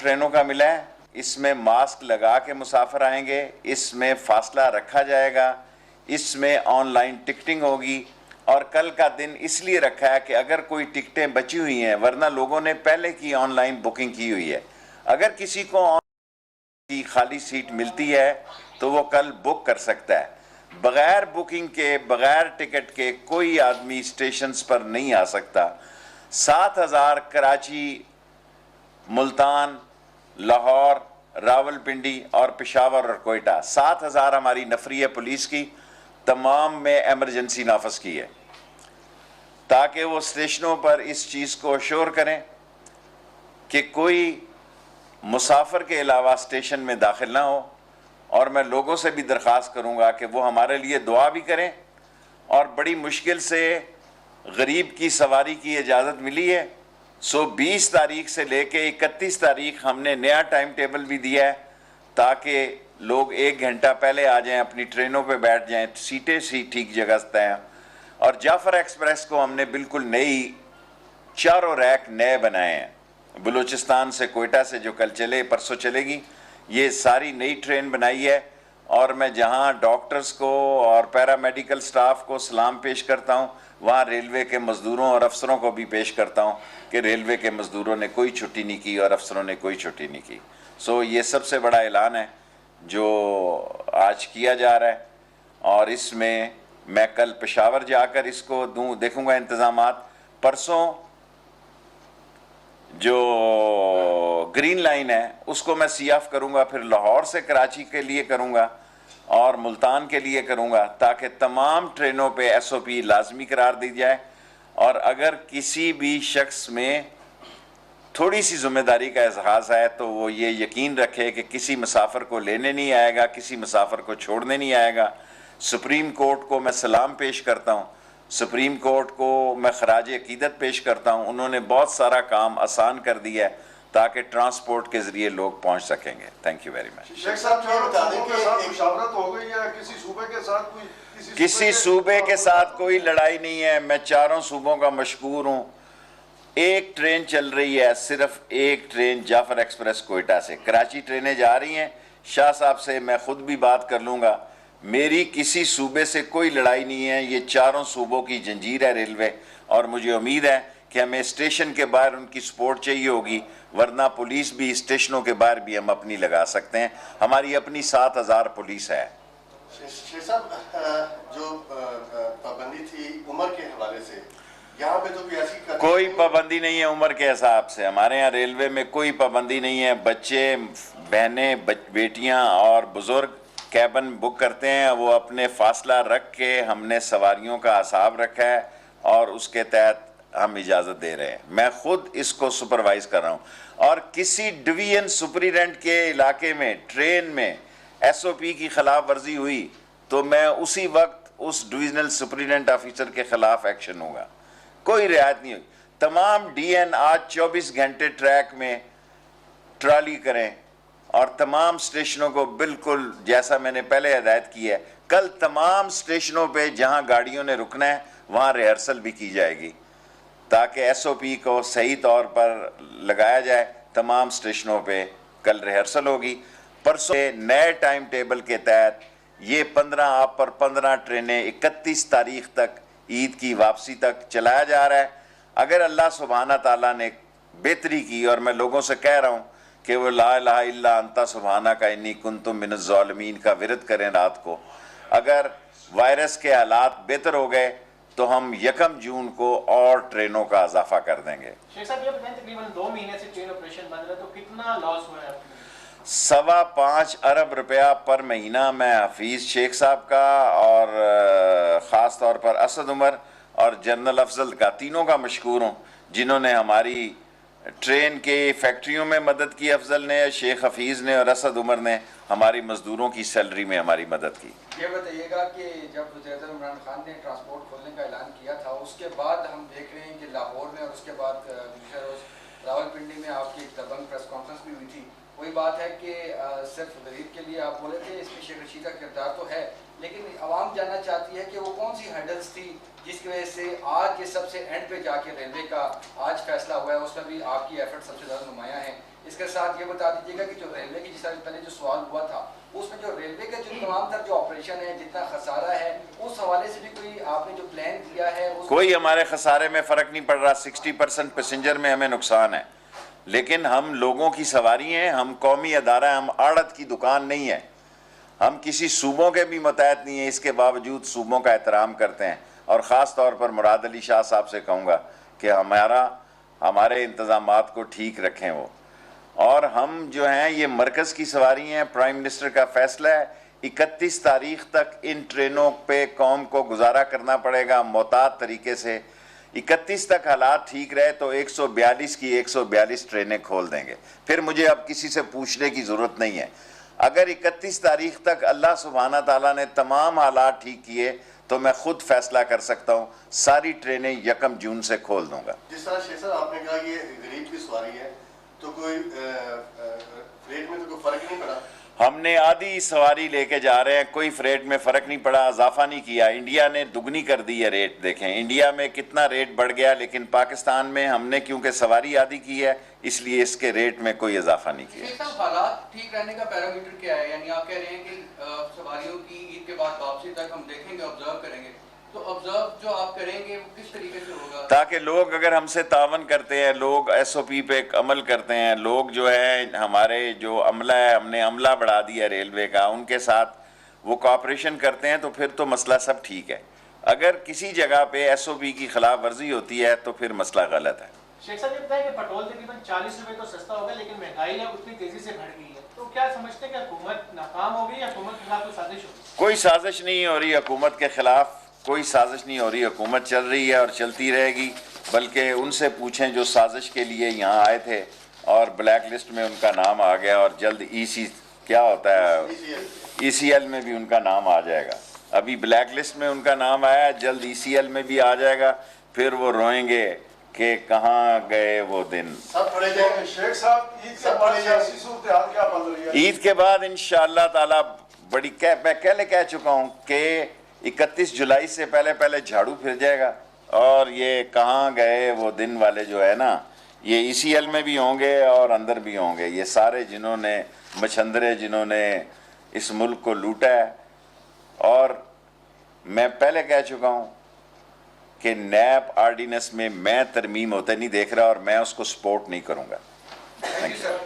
ٹرینوں کا ملا ہے، اس میں ماسک لگا کے مسافر آئیں گے، اس میں فاصلہ رکھا جائے گا، اس میں آن لائن ٹکٹنگ ہوگی، اور کل کا دن اس لیے رکھا ہے کہ اگر کوئی ٹکٹیں بچی ہوئی ہیں، ورنہ لوگوں نے پہلے کی آن لائن بکنگ کی ہوئی ہے، اگر کسی کو کی خالی سیٹ ملتی ہے تو وہ کل بک کر سکتا ہے۔ بغیر بکنگ کے، بغیر ٹکٹ کے کوئی آدمی اسٹیشنز پر نہیں آ سکتا۔ 7,000 کراچی، ملتان، لاہور، راولپنڈی اور پشاور اور کوئٹہ، 7,000 ہماری نفری ہے پولیس کی، تمام میں ایمرجنسی نافذ کی ہے تاکہ وہ اسٹیشنوں پر اس چیز کو اشور کریں کہ کوئی مسافر کے علاوہ اسٹیشن میں داخل نہ ہو۔ اور میں لوگوں سے بھی درخواست کروں گا کہ وہ ہمارے لیے دعا بھی کریں، اور بڑی مشکل سے غریب کی سواری کی اجازت ملی ہے، 20 تاریخ سے لے کے 31 تاریخ ہم نے نیا ٹائم ٹیبل بھی دیا ہے تاکہ لوگ 1 گھنٹہ پہلے آ جائیں، اپنی ٹرینوں پہ بیٹھ جائیں، سیٹیں ٹھیک جگہ سے ہیں۔ اور جعفر ایکسپریس کو ہم نے بالکل نئی، چاروں ریک نئے بنائے ہیں، بلوچستان سے، کوئٹہ سے جو کل چلے، پرسوں چلے گی، یہ ساری نئی ٹرین بنائی ہے۔ اور میں جہاں ڈاکٹرز کو اور پیرامیڈیکل سٹاف کو سلام پیش کرتا ہوں، وہاں ریلوے کے مزدوروں اور افسروں کو بھی پیش کرتا ہوں کہ ریلوے کے مزدوروں نے کوئی چھٹی نہیں کی اور افسروں نے کوئی چھٹی نہیں کی۔ یہ سب سے بڑا اعلان ہے جو آج کیا جا رہا ہے، اور اس میں کل پشاور جا کر اس کو دیکھوں گا انتظامات۔ پرسوں جو گرین لائن ہے اس کو میں سی آف کروں گا، پھر لاہور سے کراچی کے لیے کروں گا اور ملتان کے لیے کروں گا، تاکہ تمام ٹرینوں پہ SOP لازمی قرار دی جائے۔ اور اگر کسی بھی شخص میں تھوڑی سی ذمہ داری کا احساس ہے تو وہ یہ یقین رکھے کہ کسی مسافر کو لینے نہیں آئے گا، کسی مسافر کو چھوڑنے نہیں آئے گا۔ سپریم کورٹ کو میں سلام پیش کرتا ہوں، سپریم کورٹ کو میں خراج عقیدت پیش کرتا ہوں، انہوں نے بہت سارا کام آسان کر دیا ہے تاکہ ٹرانسپورٹ کے ذریعے لوگ پہنچ سکیں گے۔ Thank you very much. شیخ صاحب کیا بتا دیں کہ مشاورت ہو گئی ہے کسی صوبے کے ساتھ؟ کسی صوبے کے ساتھ کوئی لڑائی نہیں ہے، میں چاروں صوبوں کا مشکور ہوں۔ ایک ٹرین چل رہی ہے، صرف ایک ٹرین جعفر ایکسپریس کوئٹہ سے، کراچی ٹرینیں جا رہی ہیں۔ شاہ صاحب سے میں خود بھی بات کر لوں گا، میری کسی صوبے سے کوئی لڑائی نہیں ہے، یہ چاروں صوبوں کی جنجیر ہے ریلوے، اور مجھے امید ہے کہ ہمیں اسٹیشن کے باہر ان کی سپورٹ چاہیے ہوگی، ورنہ پولیس بھی اسٹیشنوں کے باہر بھی ہم اپنی لگا سکتے ہیں، ہماری اپنی 7,000 پولیس ہے۔ شیخ صاحب جو پابندی تھی عمر کے حوالے سے، یہاں پہ تو بھی ایسی کوئی پابندی نہیں ہے عمر کے حساب سے، ہمارے یہاں ریلوے میں کوئی پابندی نہیں ہے۔ بچے، بہنیں، بیٹیاں اور بزرگ کیبن بک کرتے ہیں، وہ اپنے فاصلہ رکھ کے، ہم نے سواریوں کا حساب رکھا ہے اور اس کے تحت ہم اجازت دے رہے ہیں۔ میں خود اس کو سپروائز کر رہا ہوں، اور کسی ڈویژن سپریڈنٹ کے علاقے میں ٹرین میں SOP کی خلاف ورزی ہوئی تو میں اسی وقت اس ڈویژنل سپریڈنٹ آفیسر کے خلاف ایکشن ہوگا، کوئی رعایت نہیں ہوئی۔ تمام DN آج 24 گھنٹے ٹریک میں ٹرالی کریں، اور تمام سٹیشنوں کو بالکل جیسا میں نے پہلے ہدایت کی ہے، کل تمام سٹیشنوں پہ جہاں گاڑیوں نے رکنا ہے وہاں ریہرسل بھی کی جائے گی تاکہ SOP کو صحیح طور پر لگایا جائے۔ تمام سٹیشنوں پہ کل ریہرسل ہوگی۔ پرسوں نئے ٹائم ٹیبل کے تحت یہ 15 ٹرینیں 31 تاریخ تک، عید کی واپسی تک چلایا جا رہا ہے۔ اگر اللہ سبحانہ تعالیٰ نے بہتری کی، اور میں لوگوں سے کہہ رہا ہوں کہ وہ لا الہ الا انت سبحانک انی کنت من الظالمین کا ورد کریں رات کو، اگر وائرس کے حالات بہتر ہو گئے تو ہم 1 جون کو اور ٹرینوں کا اضافہ کر دیں گے۔ شیخ صاحب یہ بتائیں تقریباً 2 مہینے سے ٹرین آپریشن بند رہا، تو کتنا لاس ہوا ہے؟ 5.25 ارب روپیہ پر مہینہ میں حفیظ شیخ صاحب کا اور خاص طور پر اسد عمر اور جنرل افضل کا، تینوں کا مشکور ہوں جنہوں نے ہماری ٹرین کے فیکٹریوں میں مدد کی۔ افضل نے، شیخ حفیظ نے اور اسد عمر نے ہماری مزدوروں کی سیلری میں ہماری مدد کی۔ یہ بتائیے گا کہ جب وزیر اعظم عمران خان نے ٹرانسپورٹ کھولنے کا اعلان کیا تھا، اس کے بعد ہم دیکھ رہے ہیں کہ لاہور میں اور اس کے بعد دوسرے روز راولپنڈی میں آپ کی ایک دبنگ پریس کانفرنس بھی ہوئی تھی۔ وہی بات ہے کہ صرف غریب کے لیے آپ بولے تھے، اس میں شیخ رشید کا کردار تو ہے، لیکن عوام جاننا چاہتی ہے کہ وہ کون سی ہرڈلز تھی جس کی وجہ سے آج کے سب سے اینڈ پہ جا کے ریلوے کا آج فیصلہ ہوا ہے، اس میں بھی آپ کی ایفرٹ سب سے زیادہ نمایاں ہیں۔ اس کے ساتھ یہ بتا دیجیے گا کہ جو ریلوے کی جس طرح پہلے جو سوال ہوا تھا اس میں جو ریلوے کا جو تمام تر جو آپریشن ہے جتنا خسارہ ہے اس حوالے سے بھی کوئی آپ نے جو پلان کیا ہے کوئی ہمارے خسارے میں فرق نہیں پڑ رہا. 60% پیسنجر میں ہمیں نقصان ہے, لیکن ہم لوگوں کی سواری ہیں, ہم قومی ادارہ ہیں, ہم آڑت کی دکان نہیں ہے, ہم کسی صوبوں کے بھی متحد نہیں ہیں. اس کے باوجود صوبوں کا احترام کرتے ہیں, اور خاص طور پر مراد علی شاہ صاحب سے کہوں گا کہ ہمارے انتظامات کو ٹھیک رکھیں وہ. اور ہم جو ہیں یہ مرکز کی سواری ہیں, پرائم منسٹر کا فیصلہ ہے 31 تاریخ تک ان ٹرینوں پہ قوم کو گزارا کرنا پڑے گا محتاط طریقے سے. 31 تک حالات ٹھیک رہے تو 142 کی 142 ٹرینیں کھول دیں گے. پھر مجھے اب کسی سے پوچھنے کی ضرورت نہیں ہے. اگر 31 تاریخ تک اللہ سبحانہ تعالیٰ نے تمام حالات ٹھیک کیے تو میں خود فیصلہ کر سکتا ہوں, ساری ٹرینیں 1 جون سے کھول دوں گا. جس طرح شیخ صاحب آپ نے کہا کہ غریب کی سواری ہے تو کوئی ریٹ میں تو کوئی فرق نہیں پڑا. ہم نے آدھی سواری لے کے جا رہے ہیں, کوئی فریٹ میں فرق نہیں پڑا, اضافہ نہیں کیا. انڈیا نے دگنی کر دی ہے ریٹ. دیکھیں انڈیا میں کتنا ریٹ بڑھ گیا, لیکن پاکستان میں ہم نے کیونکہ سواری آدھی کی ہے اس لیے اس کے ریٹ میں کوئی اضافہ نہیں کیا. شیخ صاحب حالات ٹھیک رہنے کا پیرامیٹر کیا ہے؟ یعنی آپ کہہ رہے ہیں کہ سواریوں کی عید کے بعد واپسی تک ہم دیکھیں گے, آبزرو کریں گے, تو آبزرو جو آپ کریں گے وہ کس طریقے سے ہوگا؟ تاکہ لوگ اگر ہم سے تعاون کرتے ہیں, لوگ ایس او پی پہ عمل کرتے ہیں, لوگ جو ہے ہمارے جو عملہ ہے, ہم نے عملہ بڑھا دیا ریلوے کا, ان کے ساتھ وہ کوآپریشن کرتے ہیں تو پھر تو مسئلہ سب ٹھیک ہے. اگر کسی جگہ پہ ایس او پی کی خلاف ورزی ہوتی ہے تو پھر مسئلہ غلط ہے. شیخ صاحب یہ بتائیں کہ پٹرول تقریباً 40 روپے تو سستا ہوگا, لیکن مہنگائی ہے اتنی تیزی سے بڑھ گئی ہے, تو کیا سمجھتے ہیں کہ حکومت ناکام ہوگی یا حکومت کے خلاف کوئی سازش ہوگی؟ کوئی سازش نہیں ہو رہی حکومت کے خلاف, کوئی سازش نہیں ہو رہی. حکومت چل رہی ہے اور چلتی رہے گی. بلکہ ان سے پوچھیں جو سازش کے لیے یہاں آئے تھے اور بلیک لسٹ میں ان کا نام آ گیا, اور جلد کیا ہوتا ہے ای سی ایل میں بھی ان کا نام آ جائے گا. ابھی بلیک لسٹ میں ان کا نام آیا, جلد ای سی ایل میں بھی آ جائے گا. پھر وہ روئیں گے کہ کہاں گئے وہ دن. سب پڑے جائیں. شیخ صاحب عید کے بعد سیاسی صورتحال کیا بدل رہی ہے؟ عید کے بعد انشاءاللہ تعالیٰ میں پہلے کہہ چکا ہوں کہ 31 جولائی سے پہلے جھاڑو پھر جائے گا, اور یہ کہاں گئے وہ دن والے جو ہے نا, یہ ای سی ایل میں بھی ہوں گے اور اندر بھی ہوں گے. یہ سارے جنہوں نے مچھندرے جنہوں نے اس ملک کو لوٹا ہے. اور میں پہلے کہہ چکا ہوں کہ نیب آرڈیننس میں میں ترمیم ہوتے نہیں دیکھ رہا, اور میں اس کو سپورٹ نہیں کروں گا. Thank you sir.